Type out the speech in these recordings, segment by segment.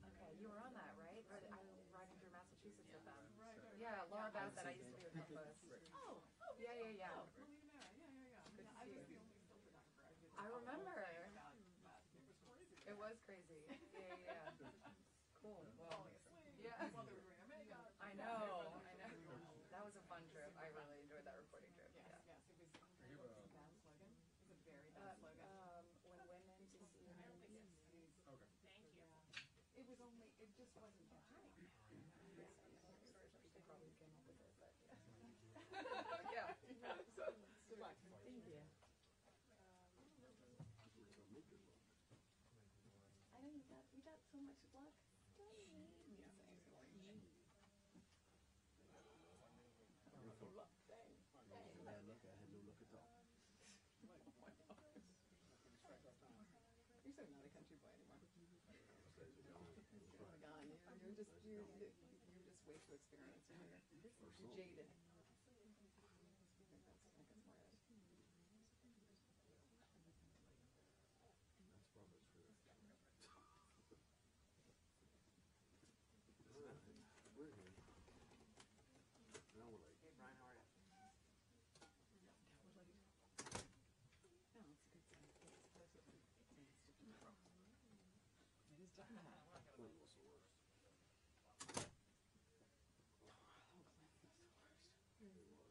Okay, you were on that, right? I'm riding through Massachusetts with them. Yeah, Laura Bass that I used to be with Caucus. Oh, yeah. Good to see you. I remember. It was crazy. Yeah. Cool. Well, yeah. I know. That was a fun trip. I really enjoyed that reporting trip. Yeah. When women to see men. Okay. Thank you. It just wasn't that high. People probably came up with it, but yeah. Good luck. Thank you. I know you got so much luck. You're so not a country boy anymore. Oh my God, you're just way too experienced. You're jaded. I think that's more it. That's probably true. We're here. Now we're like, hey Brian, how are you? No, it's a good thing. It is definitely. Clint was the worst.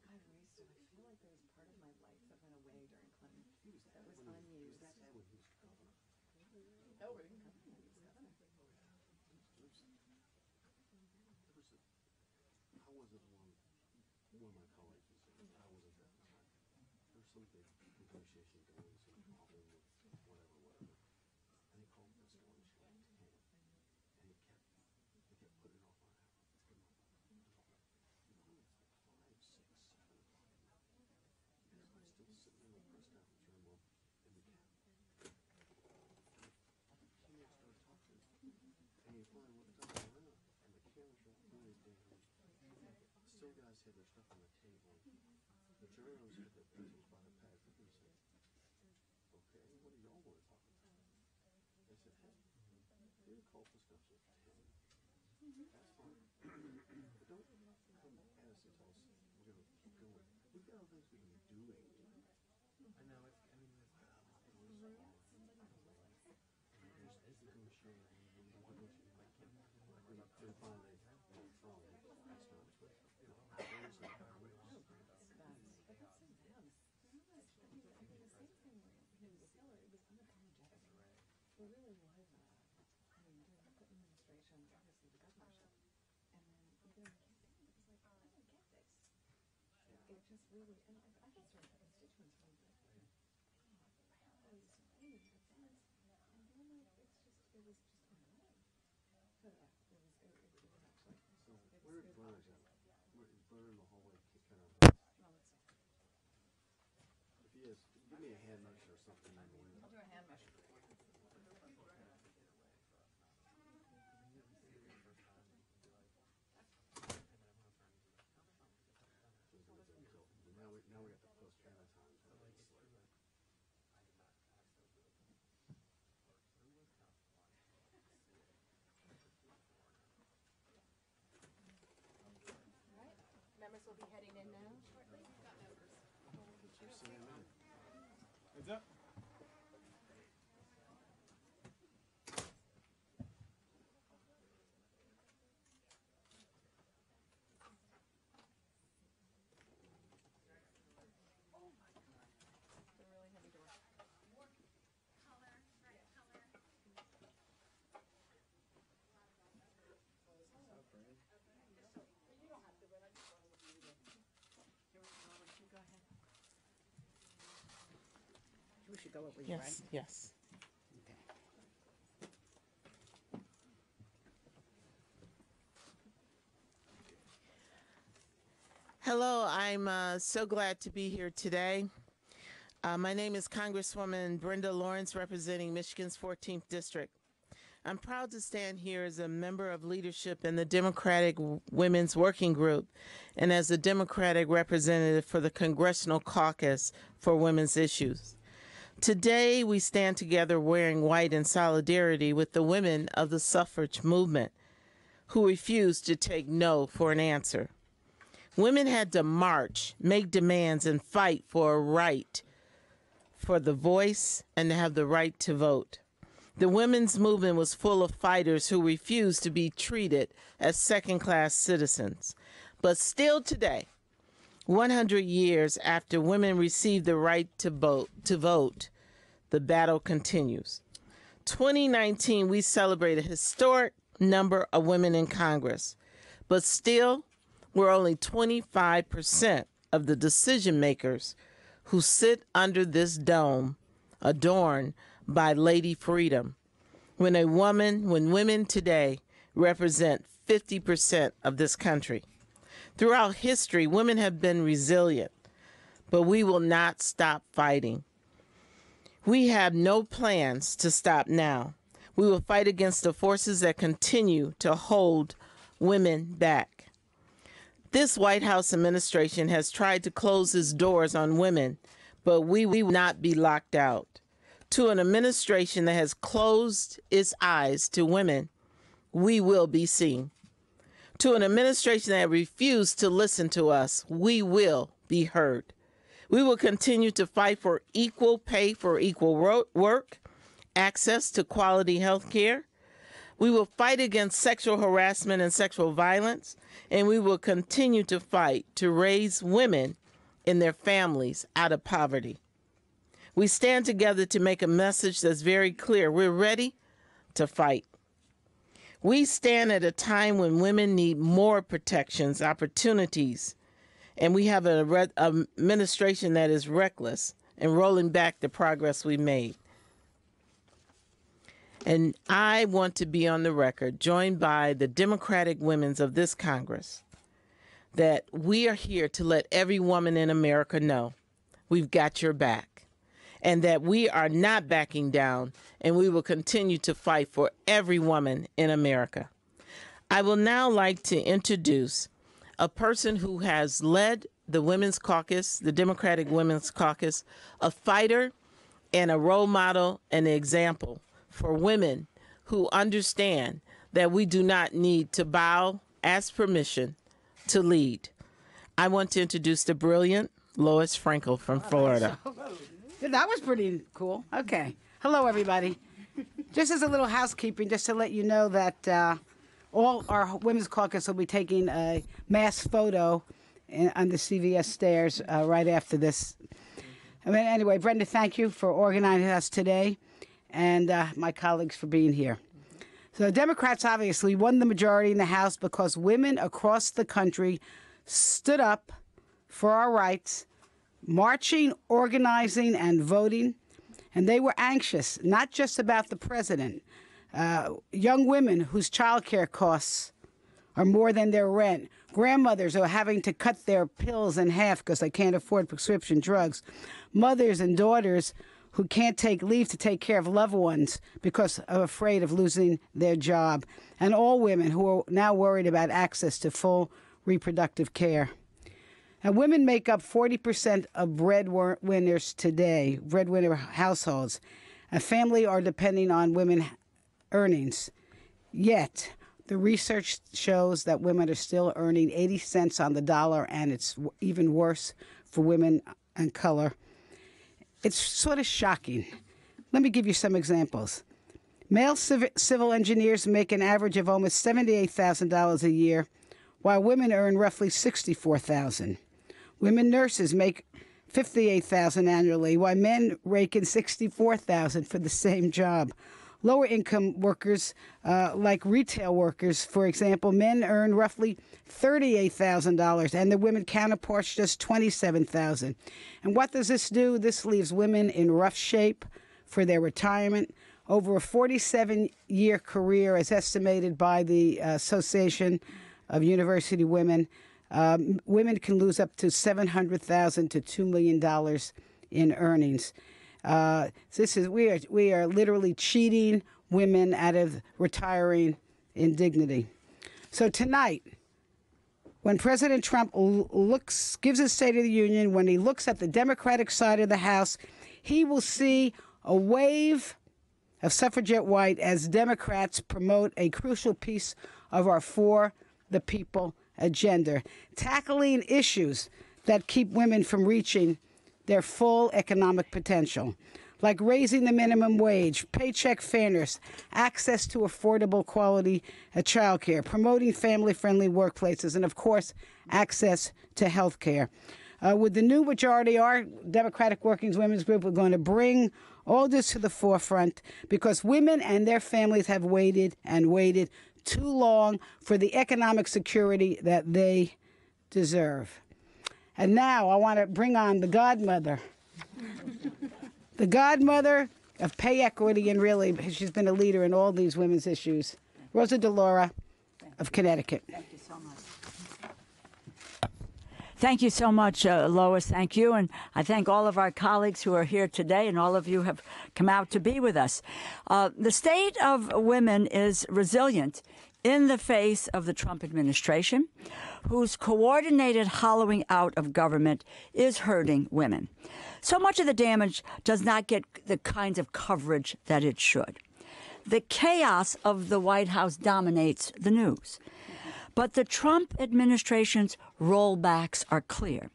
I wasted. I feel like there was part of my life that went away during Clinton that was unused. That's when he was governor. Oh, we didn't cover when he was governor. How was it one of my colleagues was saying, I wasn't there at the time. There's some big negotiation going, some problem with whatever. And he called this one, she went to him. And he kept putting it off on hour. It's like 5, 6, 7 o'clock at night. And I'm still sitting in the press conference room in the cab. She started talking. And he finally looked up around. And the cameras were pointed down. Still guys had their stuff on the table. The journalists had their pencils by the pad. They said, okay, what do y'all want to talk about? They said, hey, you're call for stuff with 10. That's fine. But don't come at us and tell us we're going to keep going. We've got other things we can be doing. I know, it's going to show and finally, from that's not true. But that's so them. The same thing with Hillary was unapologetic. It really was. I mean, during the Clinton administration, obviously the governorship, and then even in the campaign, it was like, I don't get this. It just really, and I got certain constituents from rallies and meetings with friends, and then like it was just annoying. So yeah, it was actually. So where is Bernard at? Where is Bernard in the hallway kicking our butts? No, let's see. If he is, give me a hand measure or something. I'll do a hand measure. Now we got the post China times. Right. Members will be heading in now shortly. Got members. Heads up. We should go over you, right? Yes. Okay. Hello, I'm so glad to be here today. My name is Congresswoman Brenda Lawrence, representing Michigan's 14th District. I'm proud to stand here as a member of leadership in the Democratic Women's Working Group and as a Democratic representative for the Congressional Caucus for Women's Issues. Today, we stand together wearing white in solidarity with the women of the suffrage movement who refused to take no for an answer. Women had to march, make demands, and fight for a right, for the voice, and to have the right to vote. The women's movement was full of fighters who refused to be treated as second-class citizens. But still today, 100 years after women received the right to vote, the battle continues. 2019, we celebrate a historic number of women in Congress, but still, we're only 25% of the decision makers who sit under this dome adorned by Lady Freedom, when women today represent 50% of this country. Throughout history, women have been resilient, but we will not stop fighting. We have no plans to stop now. We will fight against the forces that continue to hold women back. This White House administration has tried to close its doors on women, but we will not be locked out. To an administration that has closed its eyes to women, we will be seen. To an administration that refused to listen to us, we will be heard. We will continue to fight for equal pay for equal work, access to quality health care. We will fight against sexual harassment and sexual violence, and we will continue to fight to raise women and their families out of poverty. We stand together to make a message that's very clear. We're ready to fight. We stand at a time when women need more protections, opportunities, and we have an administration that is reckless and rolling back the progress we made. And I want to be on the record, joined by the Democratic women of this Congress, that we are here to let every woman in America know we've got your back, and that we are not backing down, and we will continue to fight for every woman in America. I will now like to introduce a person who has led the Women's Caucus, the Democratic Women's Caucus, a fighter and a role model and an example for women who understand that we do not need to bow, ask permission to lead. I want to introduce the brilliant Lois Frankel from Florida. That was pretty cool. Okay. Hello, everybody. Just as a little housekeeping, just to let you know that all our Women's Caucus will be taking a mass photo on the CVS stairs right after this. Anyway, Brenda, thank you for organizing us today, and my colleagues for being here. So Democrats obviously won the majority in the House because women across the country stood up for our rights, marching, organizing, and voting. And they were anxious, not just about the president. Young women whose child care costs are more than their rent. Grandmothers are having to cut their pills in half because they can't afford prescription drugs. Mothers and daughters who can't take leave to take care of loved ones because are afraid of losing their job. And all women who are now worried about access to full reproductive care. Now, women make up 40% of breadwinners today, breadwinner households. A family are depending on women earnings. Yet, the research shows that women are still earning 80 cents on the dollar, and it's even worse for women of color. It's sort of shocking. Let me give you some examples. Male civil engineers make an average of almost $78,000 a year, while women earn roughly $64,000. Women nurses make $58,000 annually, while men rake in $64,000 for the same job. Lower income workers, like retail workers, for example, men earn roughly $38,000, and the women counterparts just $27,000. And what does this do? This leaves women in rough shape for their retirement. Over a 47-year career, as estimated by the Association of University Women, women can lose up to $700,000 to $2 million in earnings. We are literally cheating women out of retiring in dignity. So tonight, when President Trump gives his State of the Union, when he looks at the Democratic side of the House, he will see a wave of suffragette white as Democrats promote a crucial piece of our For the People agenda, tackling issues that keep women from reaching their full economic potential, like raising the minimum wage, paycheck fairness, access to affordable quality child care, promoting family-friendly workplaces, and, of course, access to health care. With the new majority, our Democratic Working Women's Group, we're going to bring all this to the forefront because women and their families have waited and waited too long for the economic security that they deserve. And now I want to bring on the godmother. The godmother of pay equity, and really, she's been a leader in all these women's issues. Rosa DeLaura of Connecticut. Thank you so much. Thank you so much, Lois. Thank you. And I thank all of our colleagues who are here today, and all of you have come out to be with us. The state of women is resilient in the face of the Trump administration, whose coordinated hollowing out of government is hurting women. So much of the damage does not get the kinds of coverage that it should. The chaos of the White House dominates the news. But the Trump administration's rollbacks are clear.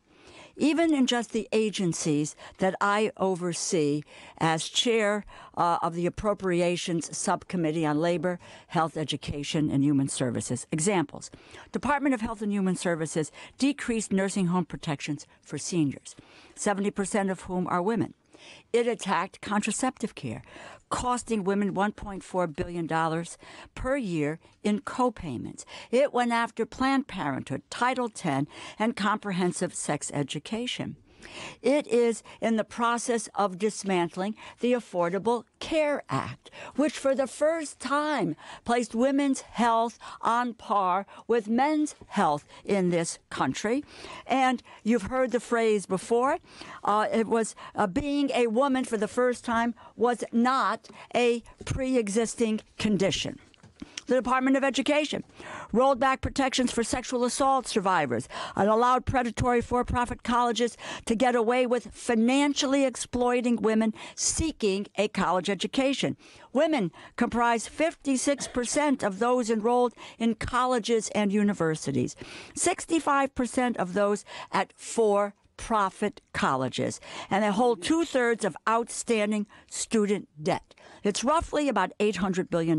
Even in just the agencies that I oversee as chair of the Appropriations Subcommittee on Labor, Health, Education, and Human Services. Examples: Department of Health and Human Services decreased nursing home protections for seniors, 70% of whom are women. It attacked contraceptive care, costing women $1.4 billion per year in co-payments. It went after Planned Parenthood, Title X, and comprehensive sex education. It is in the process of dismantling the Affordable Care Act, which for the first time placed women's health on par with men's health in this country. And you've heard the phrase before. It was being a woman for the first time was not a pre-existing condition. The Department of Education rolled back protections for sexual assault survivors and allowed predatory for-profit colleges to get away with financially exploiting women seeking a college education. Women comprise 56% of those enrolled in colleges and universities, 65% of those at for-profit colleges, and they hold 2/3 of outstanding student debt. It's roughly about $800 billion.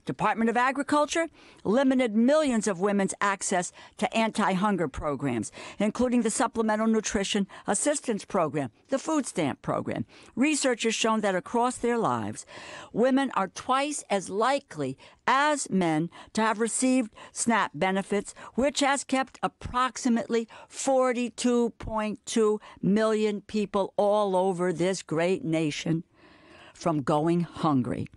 Department of Agriculture limited millions of women's access to anti-hunger programs, including the Supplemental Nutrition Assistance Program, the Food Stamp Program. Research has shown that across their lives, women are twice as likely as men to have received SNAP benefits, which has kept approximately 42.2 million people all over this great nation from going hungry.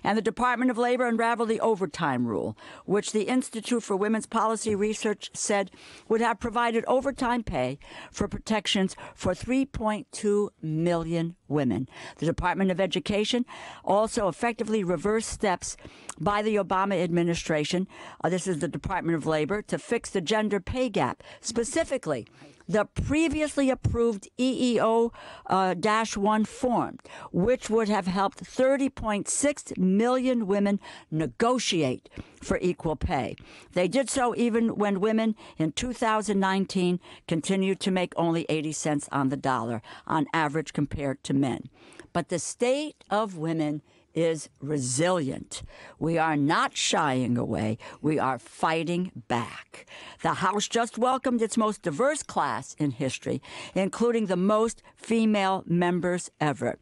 And the Department of Labor unraveled the overtime rule, which the Institute for Women's Policy Research said would have provided overtime pay for protections for 3.2 million women. The Department of Education also effectively reversed steps by the Obama administration, this is the Department of Labor, to fix the gender pay gap. Specifically, the previously approved EEO-1 form, which would have helped 30.6 million women negotiate for equal pay. They did so even when women in 2019 continued to make only 80 cents on the dollar on average compared to men. But the state of women is resilient. We are not shying away. We are fighting back. The House just welcomed its most diverse class in history, including the most female members ever.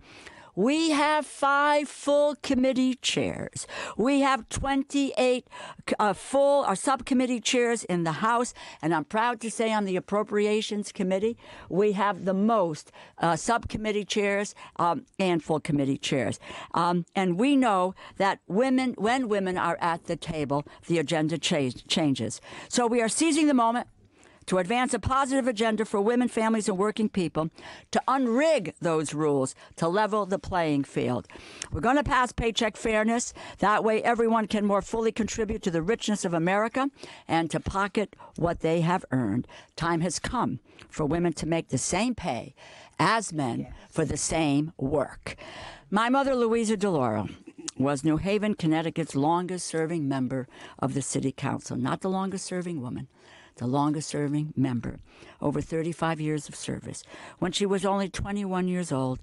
We have 5 full committee chairs. We have 28 full or subcommittee chairs in the House. And I'm proud to say on the Appropriations Committee, we have the most subcommittee chairs and full committee chairs. And we know that when women are at the table, the agenda changes. So we are seizing the moment to advance a positive agenda for women, families, and working people, to unrig those rules, to level the playing field. We're going to pass paycheck fairness. That way everyone can more fully contribute to the richness of America and to pocket what they have earned. Time has come for women to make the same pay as men for the same work. My mother, Louisa DeLauro, was New Haven, Connecticut's longest-serving member of the City Council. Not the longest-serving woman, the longest-serving member. Over 35 years of service. When she was only 21 years old,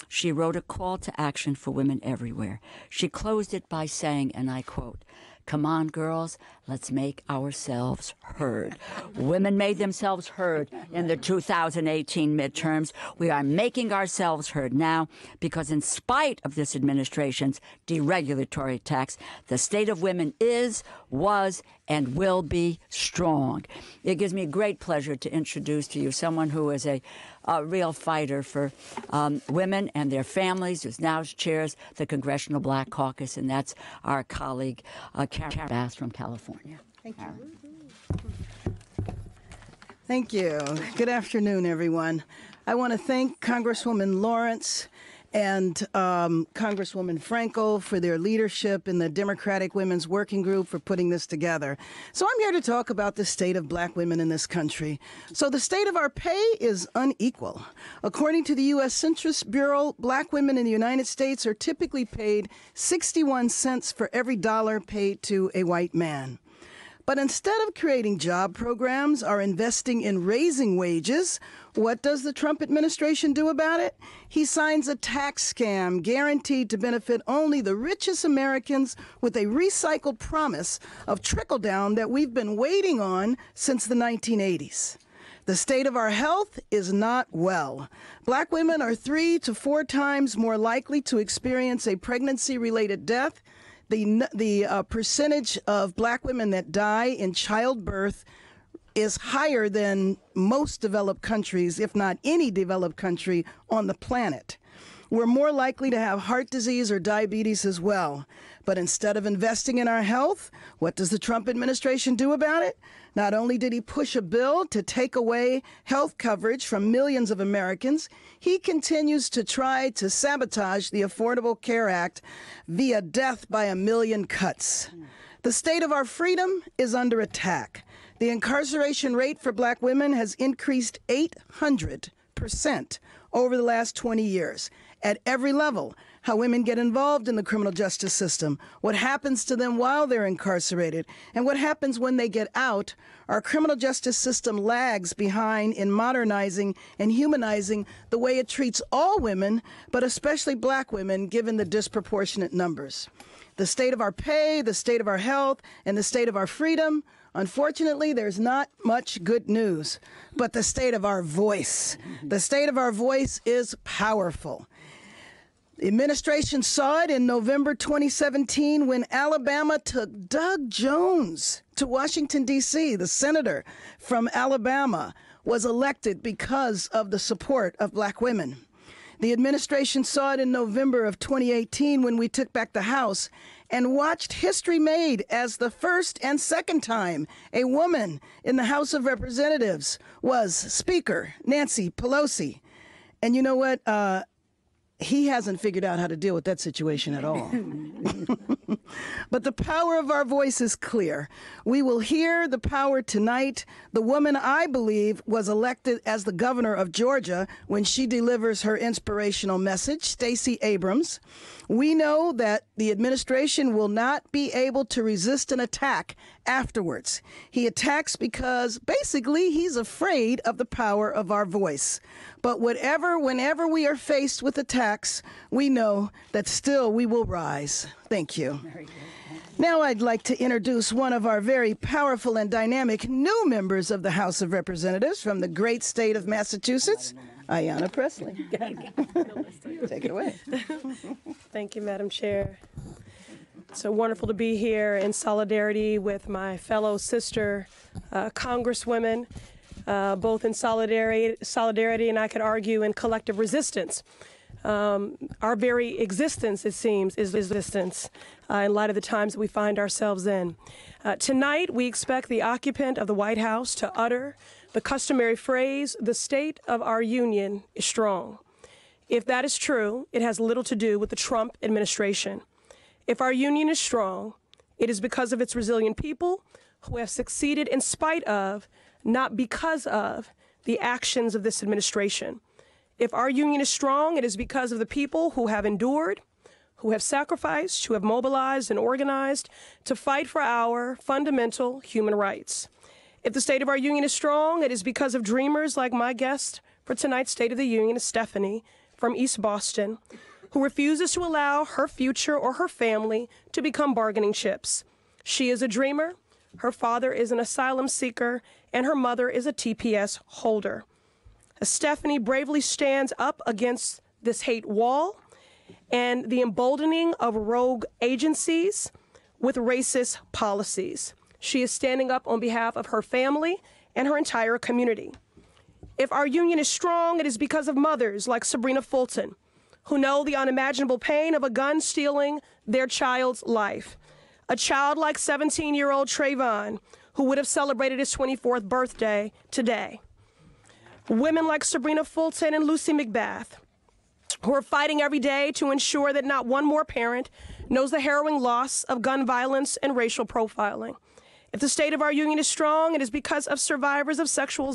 she wrote a call to action for women everywhere. She closed it by saying, and I quote, "Come on, girls, let's make ourselves heard." Women made themselves heard in the 2018 midterms. We are making ourselves heard now because in spite of this administration's deregulatory tax, the state of women is, was, and will be strong. It gives me great pleasure to introduce to you someone who is a real fighter for women and their families, who now chairs the Congressional Black Caucus, and that's our colleague, Karen Bass from California. Thank you. Thank you. Good afternoon, everyone. I want to thank Congresswoman Lawrence and Congresswoman Frankel for their leadership in the Democratic Women's Working Group for putting this together. So I'm here to talk about the state of black women in this country. So the state of our pay is unequal. According to the U.S. Census Bureau, black women in the United States are typically paid 61 cents for every dollar paid to a white man. But instead of creating job programs or investing in raising wages, what does the Trump administration do about it? He signs a tax scam guaranteed to benefit only the richest Americans with a recycled promise of trickle-down that we've been waiting on since the 1980s. The state of our health is not well. Black women are 3 to 4 times more likely to experience a pregnancy-related death. The percentage of black women that die in childbirth is higher than most developed countries, if not any developed country on the planet. We're more likely to have heart disease or diabetes as well. But instead of investing in our health, what does the Trump administration do about it? Not only did he push a bill to take away health coverage from millions of Americans, he continues to try to sabotage the Affordable Care Act via death by a million cuts. The state of our freedom is under attack. The incarceration rate for black women has increased 800% over the last 20 years. At every level, how women get involved in the criminal justice system, what happens to them while they're incarcerated, and what happens when they get out, our criminal justice system lags behind in modernizing and humanizing the way it treats all women, but especially black women, given the disproportionate numbers. The state of our pay, the state of our health, and the state of our freedom, unfortunately, there's not much good news, but the state of our voice. The state of our voice is powerful. The administration saw it in November 2017 when Alabama took Doug Jones to Washington, D.C. The senator from Alabama was elected because of the support of black women. The administration saw it in November of 2018 when we took back the House and watched history made as the first and second time a woman in the House of Representatives was Speaker Nancy Pelosi. And you know what? He hasn't figured out how to deal with that situation at all. But the power of our voice is clear. We will hear the power tonight. The woman I believe was elected as the governor of Georgia when she delivers her inspirational message, Stacey Abrams. We know that the administration will not be able to resist an attack afterwards. He attacks because basically he's afraid of the power of our voice. But whenever we are faced with attacks, we know that still we will rise. Thank you. Now I'd like to introduce one of our very powerful and dynamic new members of the House of Representatives from the great state of Massachusetts, Ayanna Presley. Take it away. Thank you, Madam Chair. It's so wonderful to be here in solidarity with my fellow sister congresswomen, both in solidarity and I could argue in collective resistance. Our very existence, it seems, is resistance in light of the times that we find ourselves in. Tonight, we expect the occupant of the White House to utter the customary phrase, "the state of our union is strong." If that is true, it has little to do with the Trump administration. If our union is strong, it is because of its resilient people who have succeeded in spite of, not because of, the actions of this administration. If our union is strong, it is because of the people who have endured, who have sacrificed, who have mobilized and organized to fight for our fundamental human rights. If the state of our union is strong, it is because of dreamers like my guest for tonight's State of the Union, Stephanie from East Boston, who refuses to allow her future or her family to become bargaining chips. She is a dreamer, her father is an asylum seeker, and her mother is a TPS holder. Stephanie bravely stands up against this hate wall and the emboldening of rogue agencies with racist policies. She is standing up on behalf of her family and her entire community. If our union is strong, it is because of mothers like Sabrina Fulton, who know the unimaginable pain of a gun stealing their child's life. A child like 17-year-old Trayvon, who would have celebrated his 24th birthday today. Women like Sabrina Fulton and Lucy McBath, who are fighting every day to ensure that not one more parent knows the harrowing loss of gun violence and racial profiling. If the state of our union is strong, it is because of survivors of sexual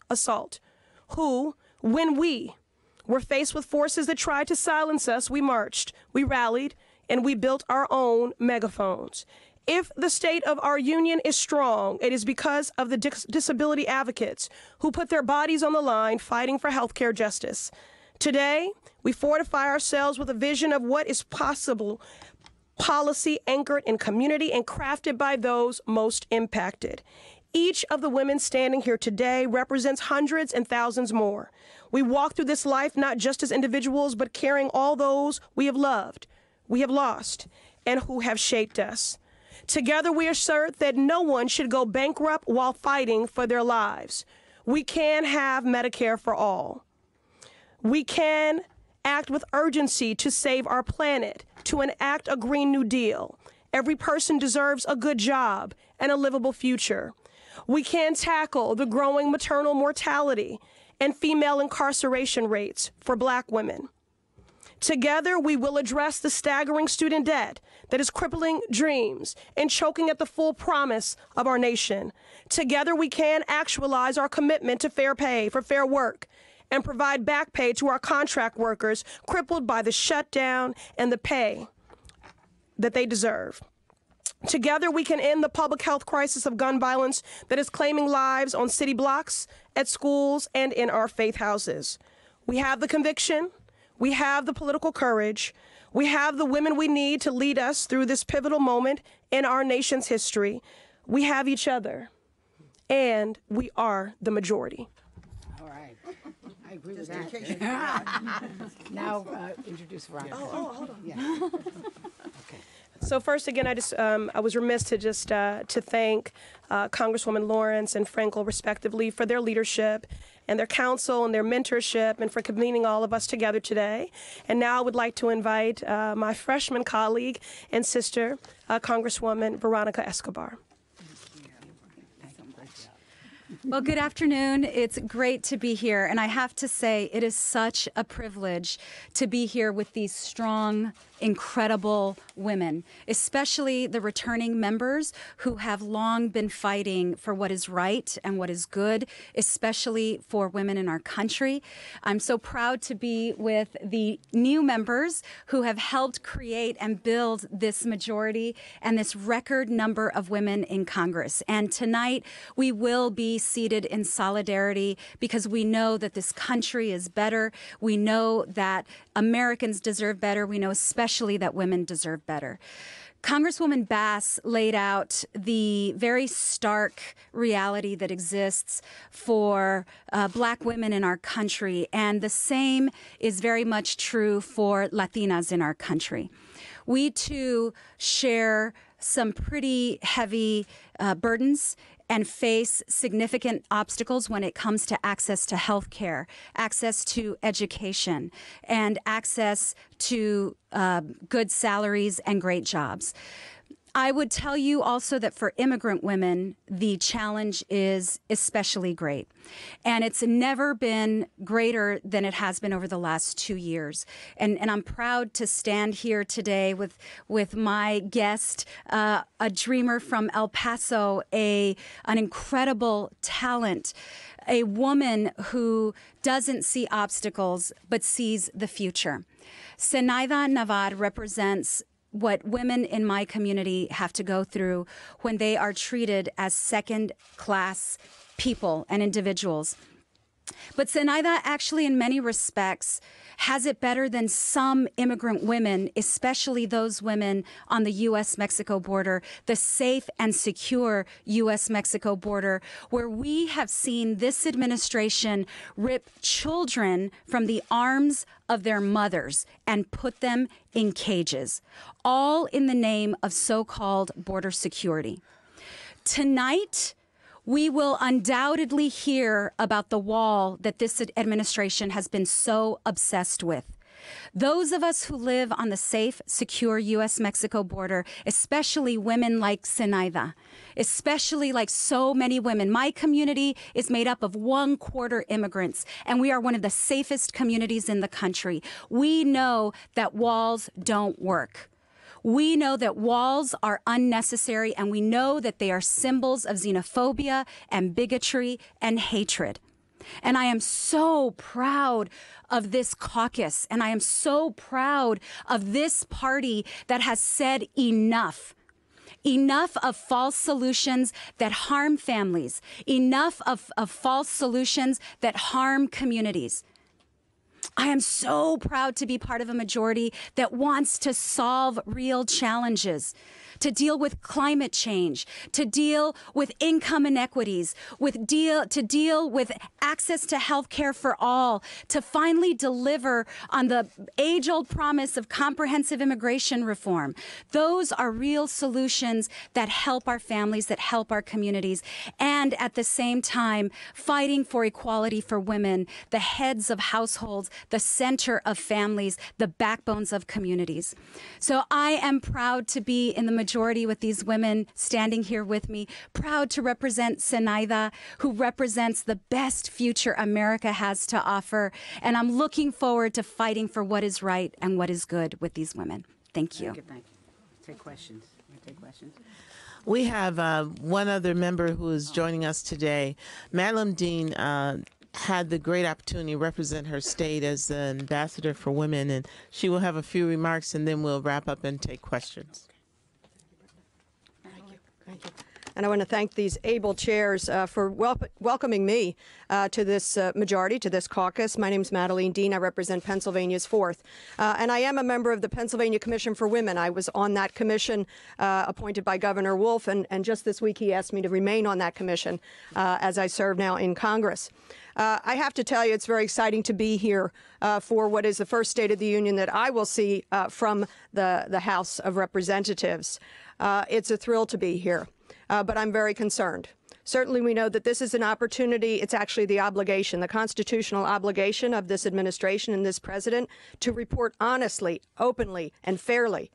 assault, who, when we were faced with forces that tried to silence us, we marched, we rallied, and we built our own megaphones. If the state of our union is strong, it is because of the disability advocates who put their bodies on the line fighting for healthcare justice. Today, we fortify ourselves with a vision of what is possible, policy anchored in community and crafted by those most impacted. Each of the women standing here today represents hundreds and thousands more. We walk through this life not just as individuals, but carrying all those we have loved, we have lost, and who have shaped us. Together, we assert that no one should go bankrupt while fighting for their lives. We can have Medicare for all. We can act with urgency to save our planet, to enact a Green New Deal. Every person deserves a good job and a livable future. We can tackle the growing maternal mortality and female incarceration rates for Black women. Together, we will address the staggering student debt that is crippling dreams and choking at the full promise of our nation. Together, we can actualize our commitment to fair pay for fair work and provide back pay to our contract workers crippled by the shutdown and the pay that they deserve. Together, we can end the public health crisis of gun violence that is claiming lives on city blocks, at schools, and in our faith houses. We have the conviction, we have the political courage, we have the women we need to lead us through this pivotal moment in our nation's history. We have each other, and we are the majority. All right. I agree with that. Now, introduce Veronica. Oh, hold on. Yeah. Okay. So first, again, I was remiss to just to thank Congresswoman Lawrence and Frankel, respectively, for their leadership and their counsel and their mentorship and for convening all of us together today. And now I would like to invite my freshman colleague and sister, Congresswoman Veronica Escobar. Well, good afternoon. It's great to be here. And I have to say, it is such a privilege to be here with these strong, incredible women, especially the returning members who have long been fighting for what is right and what is good, especially for women in our country. I'm so proud to be with the new members who have helped create and build this majority and this record number of women in Congress. And tonight, we will be seated in solidarity because we know that this country is better. We know that Americans deserve better. We know especially that women deserve better. Congresswoman Bass laid out the very stark reality that exists for Black women in our country, and the same is very much true for Latinas in our country. We too share some pretty heavy burdens and face significant obstacles when it comes to access to health care, access to education, and access to good salaries and great jobs. I would tell you also that for immigrant women, the challenge is especially great. And it's never been greater than it has been over the last 2 years. And I'm proud to stand here today with my guest, a dreamer from El Paso, an incredible talent, a woman who doesn't see obstacles but sees the future. Zenaida Navad represents what women in my community have to go through when they are treated as second-class people and individuals. But Zenaida actually, in many respects, has it better than some immigrant women, especially those women on the U.S.-Mexico border, the safe and secure U.S.-Mexico border, where we have seen this administration rip children from the arms of their mothers and put them in cages, all in the name of so-called border security. Tonight, we will undoubtedly hear about the wall that this administration has been so obsessed with. Those of us who live on the safe, secure U.S.-Mexico border, especially women like Zenaida, especially like so many women. My community is made up of 1/4 immigrants, and we are one of the safest communities in the country. We know that walls don't work. We know that walls are unnecessary, and we know that they are symbols of xenophobia and bigotry and hatred. And I am so proud of this caucus, and I am so proud of this party that has said enough. Enough of false solutions that harm families. Enough of false solutions that harm communities. I am so proud to be part of a majority that wants to solve real challenges, to deal with climate change, to deal with income inequities, to deal with access to health care for all, to finally deliver on the age-old promise of comprehensive immigration reform. Those are real solutions that help our families, that help our communities, and at the same time, fighting for equality for women, the heads of households, the center of families, the backbones of communities. So I am proud to be in the majority with these women standing here with me, proud to represent Zenaida, who represents the best future America has to offer. And I'm looking forward to fighting for what is right and what is good with these women. Thank you. Thank you. Take questions. Take questions. We have one other member who is joining us today. Madeline Dean had the great opportunity to represent her state as the ambassador for women, and she will have a few remarks, and then we'll wrap up and take questions. Thank you. And I want to thank these able chairs for welcoming me to this majority, to this caucus. My name is Madeline Dean. I represent Pennsylvania's 4th. And I am a member of the Pennsylvania Commission for Women. I was on that commission appointed by Governor Wolf, and just this week he asked me to remain on that commission as I serve now in Congress. I have to tell you, it's very exciting to be here for what is the first State of the Union that I will see from the House of Representatives. It's a thrill to be here, but I'm very concerned. Certainly we know that this is an opportunity, it's actually the obligation, the constitutional obligation of this administration and this president to report honestly, openly, and fairly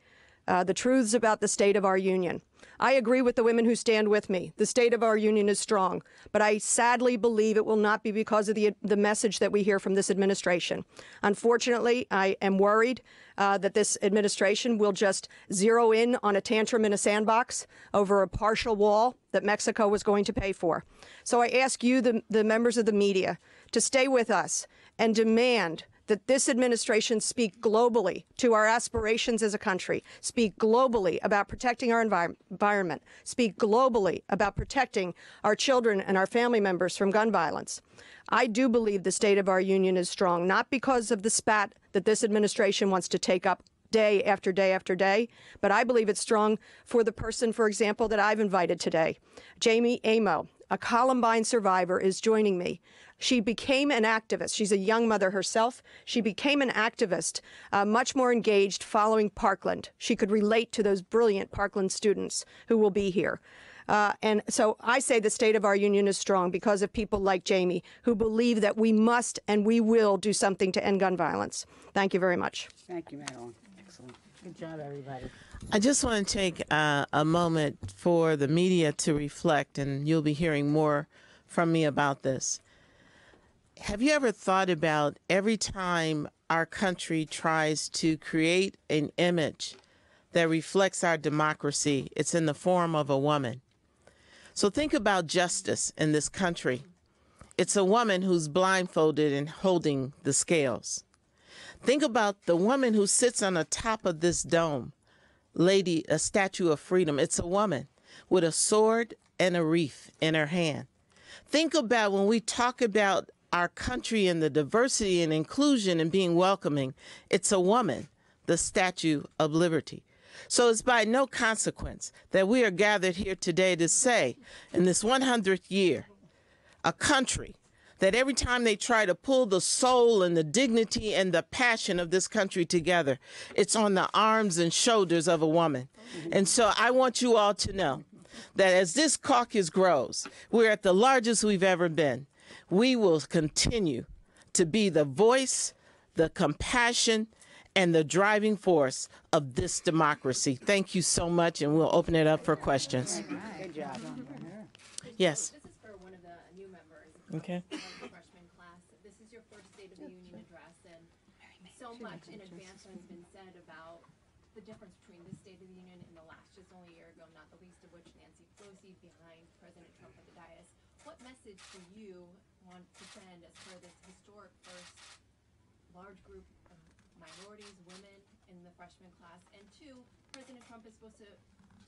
the truths about the state of our union. I agree with the women who stand with me. The state of our union is strong, but I sadly believe it will not be because of the message that we hear from this administration. Unfortunately, I am worried that this administration will just zero in on a tantrum in a sandbox over a partial wall that Mexico was going to pay for. So I ask you, the members of the media, to stay with us and demand that this administration speak globally to our aspirations as a country, speak globally about protecting our environment, speak globally about protecting our children and our family members from gun violence. I do believe the state of our union is strong, not because of the spat that this administration wants to take up day after day after day, but I believe it's strong for the person, for example, that I've invited today. Jamie Amo, a Columbine survivor, is joining me. She became an activist. She's a young mother herself. She became an activist, much more engaged following Parkland. She could relate to those brilliant Parkland students who will be here. And so I say the state of our union is strong because of people like Jamie who believe that we must and we will do something to end gun violence. Thank you very much. Thank you, Madeline. Excellent. Good job, everybody. I just want to take a moment for the media to reflect, and you'll be hearing more from me about this. Have you ever thought about every time our country tries to create an image that reflects our democracy, it's in the form of a woman? So think about justice in this country. It's a woman who's blindfolded and holding the scales. Think about the woman who sits on the top of this dome, a Statue of Freedom. It's a woman with a sword and a wreath in her hand. Think about when we talk about our country and the diversity and inclusion and being welcoming, it's a woman, the Statue of Liberty. So it's by no consequence that we are gathered here today to say, in this 100th year, a country that every time they try to pull the soul and the dignity and the passion of this country together, it's on the arms and shoulders of a woman. And so I want you all to know that as this caucus grows, we're at the largest we've ever been. We will continue to be the voice, the compassion, and the driving force of this democracy. Thank you so much, and we'll open it up for questions. Good job. Yes. This is for one of the new members Okay. of the freshman class. This is your first State of the Union address, and so much in advance has been said about the difference between this State of the Union and the last, just only a year ago, not the least of which Nancy Pelosi behind President Trump at the dais. What message do you want to send as part of this historic first large group of minorities, women in the freshman class? And two, President Trump is supposed to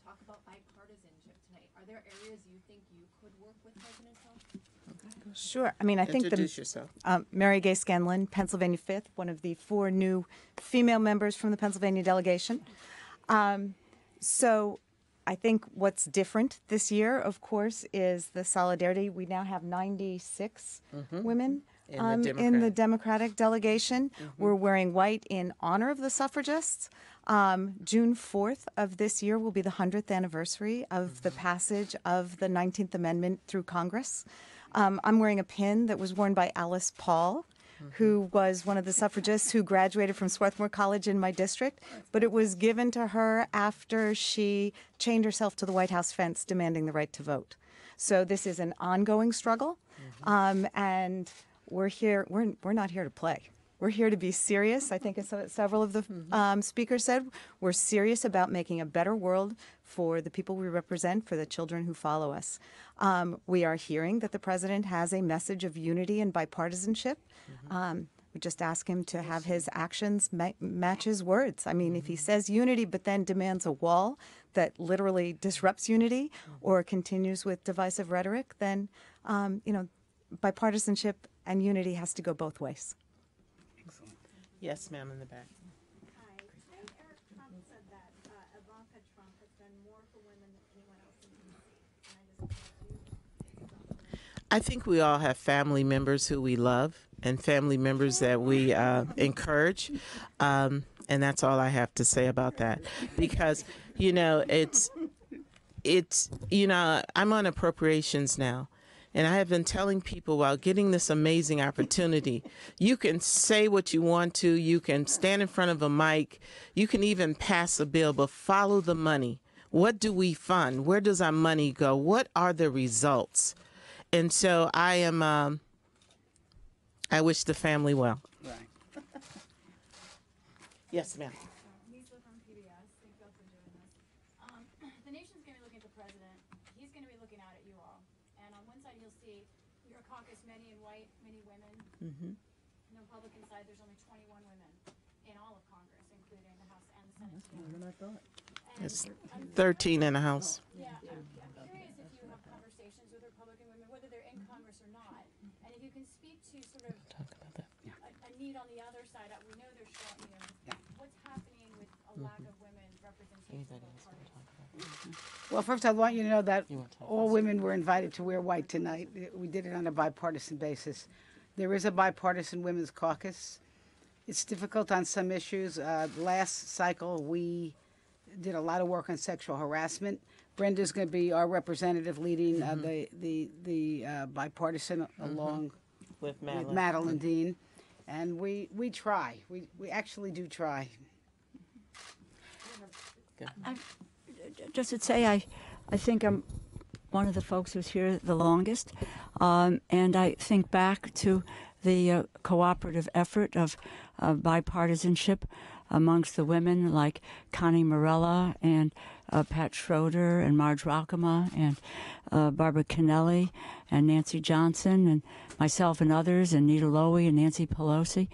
talk about bipartisanship tonight. Are there areas you think you could work with President Trump? Sure. I mean, I think Introduce yourself. Mary Gay Scanlon, Pennsylvania 5th, one of the 4 new female members from the Pennsylvania delegation. So I think what's different this year, of course, is the solidarity. We now have 96 women in the Democratic delegation. We're wearing white in honor of the suffragists. June 4th of this year will be the 100th anniversary of the passage of the 19th Amendment through Congress. I'm wearing a pin that was worn by Alice Paul, who was one of the suffragists who graduated from Swarthmore College in my district, but it was given to her after she chained herself to the White House fence demanding the right to vote. So this is an ongoing struggle, and we're here. We're not here to play. We're here to be serious. I think as several of the speakers said, we're serious about making a better world for the people we represent, for the children who follow us. We are hearing that the president has a message of unity and bipartisanship. We just ask him to have his actions match his words. I mean, if he says unity but then demands a wall that literally disrupts unity or continues with divisive rhetoric, then, bipartisanship and unity has to go both ways. Yes, ma'am, in the back. Hi. Today, Eric Trump said that Ivanka Trump has done more for women than anyone else in D.C. I think we all have family members who we love and family members that we encourage. And that's all I have to say about that. Because, I'm on appropriations now. And I have been telling people while getting this amazing opportunity, you can say what you want to, you can stand in front of a mic, you can even pass a bill, but follow the money. What do we fund? Where does our money go? What are the results? And so I wish the family well. Right. Yes, ma'am. Lisa from PBS. Thank you all for doing this. The nation's going to be looking at the president. He's going to be looking out at you all. And on one side, you'll see your caucus, many in white, many women. On the Republican side, there's only 21 women in all of Congress, including the House and the Senate together. It's 13 in the House. Yeah, I'm curious if you have conversations with Republican women, whether they're in Congress or not, and if you can speak to sort of a need on the other side. We know there's strong, what's happening with a lack of women representation in both parties? Well, first, I want you to know that all women were invited to wear white tonight. We did it on a bipartisan basis. There is a bipartisan women's caucus. It's difficult on some issues. Last cycle, we did a lot of work on sexual harassment. Brenda's going to be our representative leading the bipartisan along with Madeline Dean. And we try. We actually do try. Just to say, I think I'm one of the folks who's here the longest, and I think back to the cooperative effort of bipartisanship amongst the women like Connie Morella and Pat Schroeder and Marge Ralkema and Barbara Kennelly and Nancy Johnson and myself and others and Nita Lowey and Nancy Pelosi,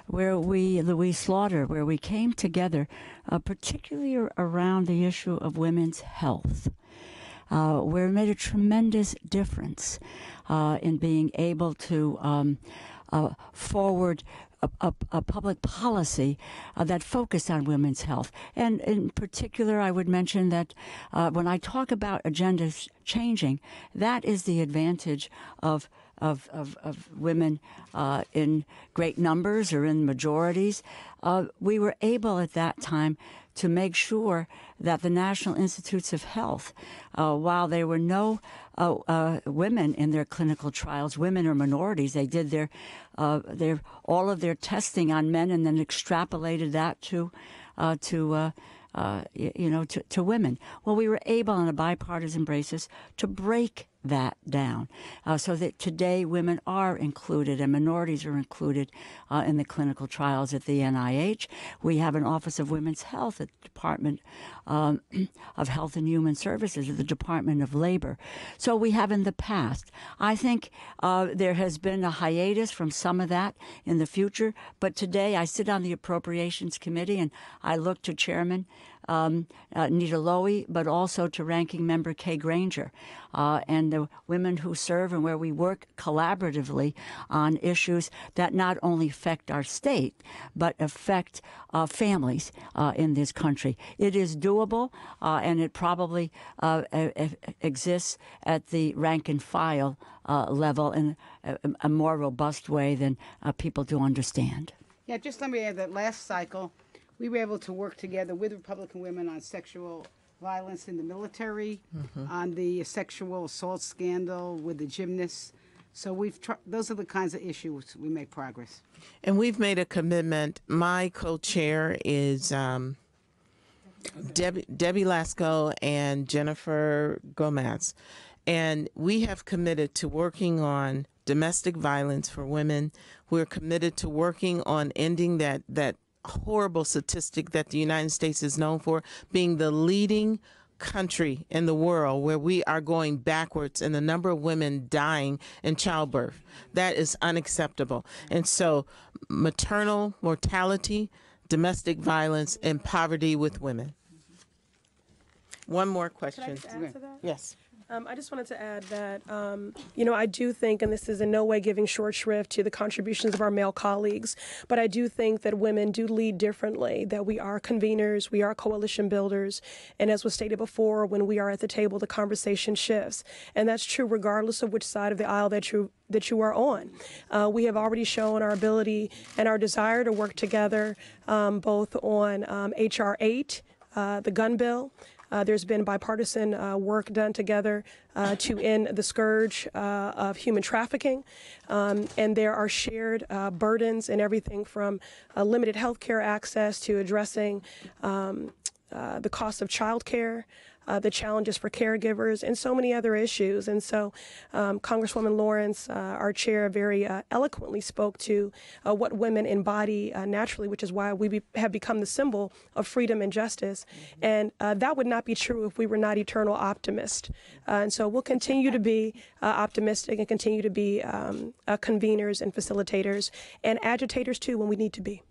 Louise Slaughter, where we came together particularly around the issue of women's health. Where it made a tremendous difference in being able to forward a public policy that focused on women's health. And in particular, I would mention that when I talk about agendas changing, that is the advantage of women in great numbers or in majorities. We were able at that time to make sure that the National Institutes of Health, while there were no women in their clinical trials, women or minorities, they did their all of their testing on men and then extrapolated that to women. Well, we were able on a bipartisan basis to break that down so that today women are included and minorities are included in the clinical trials at the NIH. We have an Office of Women's Health at the Department of Health and Human Services, at the Department of Labor. So we have in the past. I think there has been a hiatus from some of that in the future, but today I sit on the Appropriations Committee and I look to Chairman Nita Lowey, but also to Ranking Member Kay Granger, and the women who serve and where we work collaboratively on issues that not only affect our state, but affect families in this country. It is doable, and it probably exists at the rank and file level in a more robust way than people do understand. Yeah, just let me add that last cycle, we were able to work together with Republican women on sexual violence in the military, on the sexual assault scandal with the gymnasts. So those are the kinds of issues we make progress. And we've made a commitment. My co-chair is Debbie Lasco and Jennifer Gomez. And we have committed to working on domestic violence for women. We're committed to working on ending that horrible statistic that the United States is known for, being the leading country in the world where we are going backwards in the number of women dying in childbirth. That is unacceptable. And so maternal mortality, domestic violence, and poverty with women. One more question. Can I just add to that? Yes. I just wanted to add that, I do think, and this is in no way giving short shrift to the contributions of our male colleagues, but I do think that women do lead differently, that we are conveners, we are coalition builders, and as was stated before, when we are at the table, the conversation shifts. And that's true regardless of which side of the aisle that you are on. We have already shown our ability and our desire to work together, both on H.R. 8, the gun bill. There's been bipartisan work done together to end the scourge of human trafficking. And there are shared burdens in everything from limited health care access to addressing the cost of child care, the challenges for caregivers, and so many other issues. And so Congresswoman Lawrence, our chair, very eloquently spoke to what women embody naturally, which is why we have become the symbol of freedom and justice. And that would not be true if we were not eternal optimists. And so we'll continue to be optimistic and continue to be conveners and facilitators and agitators, too, when we need to be.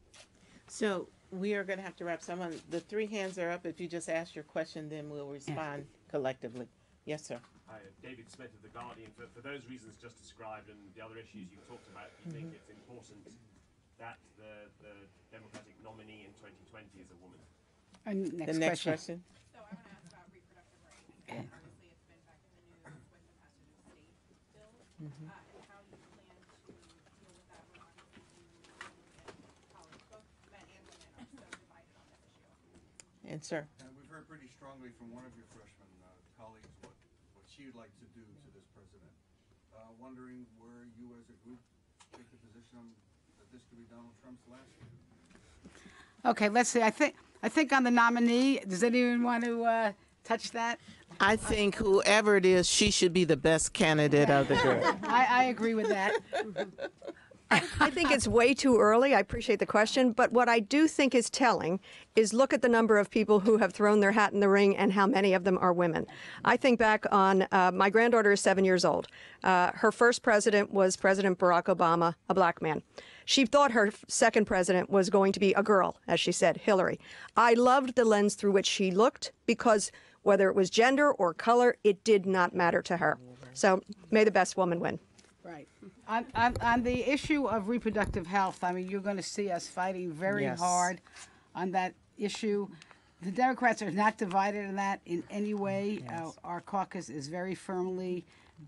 So we are going to have to wrap. The three hands are up. If you just ask your question, then we'll respond collectively. Yes, sir. Hi, David Smith of The Guardian. For those reasons just described and the other issues you talked about, do you think it's important that the Democratic nominee in 2020 is a woman? The next question. So I want to ask about reproductive rights. Obviously, it's been back in the news with the passage of state bills. And how you plan to deal with that when obviously college, both men and women are so divided on this issue. And sir. And we've heard pretty strongly from one of your freshman colleagues what she would like to do to this president. Wondering where you as a group take the position that this could be Donald Trump's last year. Okay, let's see. I I think on the nominee, does anyone want to touch that? I think whoever it is, she should be the best candidate of the group. I agree with that. I think it's way too early. I appreciate the question. But what I do think is telling is look at the number of people who have thrown their hat in the ring and how many of them are women. I think back on my granddaughter is 7 years old. Her first president was President Barack Obama, a black man. She thought her second president was going to be a girl, as she said, Hillary. I loved the lens through which she looked because whether it was gender or color, it did not matter to her. So may the best woman win. Right. On the issue of reproductive health, I mean, you're going to see us fighting very hard on that issue. The Democrats are not divided on that in any way. Our caucus is very firmly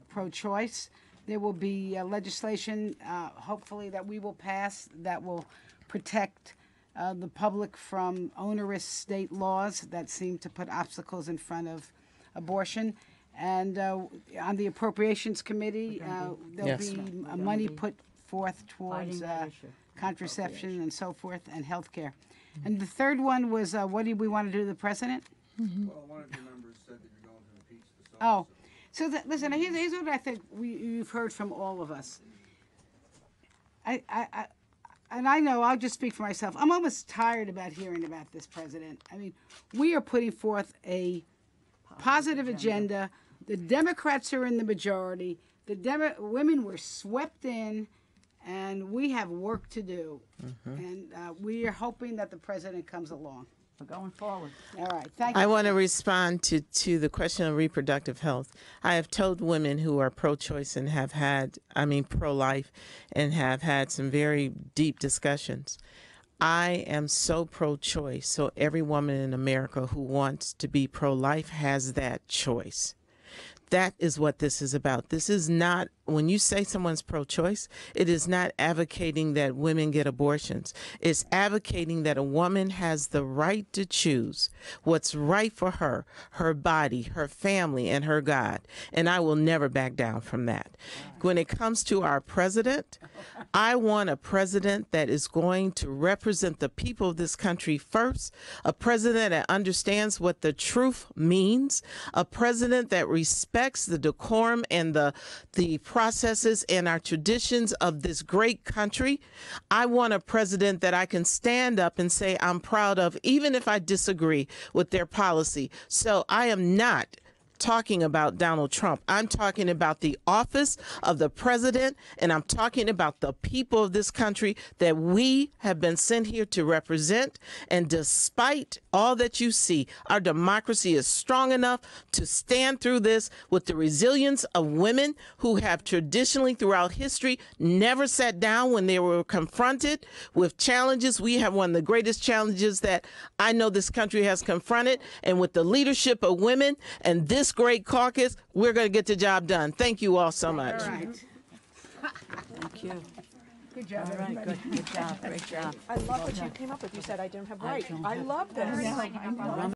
pro-choice. There will be legislation, hopefully, that we will pass that will protect the public from onerous state laws that seem to put obstacles in front of abortion. And on the Appropriations Committee, there'll be money put forth towards contraception and so forth and health care. And the third one was, what do we want to do to the president? Well, one of your members said that you're going to impeach the Senate. So listen, here's what I think you've heard from all of us. And I know, I'll just speak for myself. I'm almost tired about hearing about this president. I mean, we are putting forth a positive agenda. The Democrats are in the majority. The women were swept in, and we have work to do. And we are hoping that the president comes along. We're going forward. All right, thank you. I want to respond to the question of reproductive health. I have told women who are pro-choice and have had, pro-life, and have had some very deep discussions. I am so pro-choice, so every woman in America who wants to be pro-life has that choice. That is what this is about. This is not, when you say someone's pro-choice, it is not advocating that women get abortions. It's advocating that a woman has the right to choose what's right for her, her body, her family, and her God. And I will never back down from that. When it comes to our president, I want a president that is going to represent the people of this country first, a president that understands what the truth means, a president that respects the decorum and the processes and our traditions of this great country. I want a president that I can stand up and say I'm proud of, even if I disagree with their policy. So I am not talking about Donald Trump. I'm talking about the office of the president, and I'm talking about the people of this country that we have been sent here to represent. And despite all that you see, our democracy is strong enough to stand through this with the resilience of women who have traditionally throughout history never sat down when they were confronted with challenges. We have one of the greatest challenges that I know this country has confronted, and with the leadership of women and this great caucus, we're going to get the job done. Thank you all so much. All right. Thank you. Good job, All right, everybody. good job, great job. I love what you came up with. You said I didn't have right. I love this.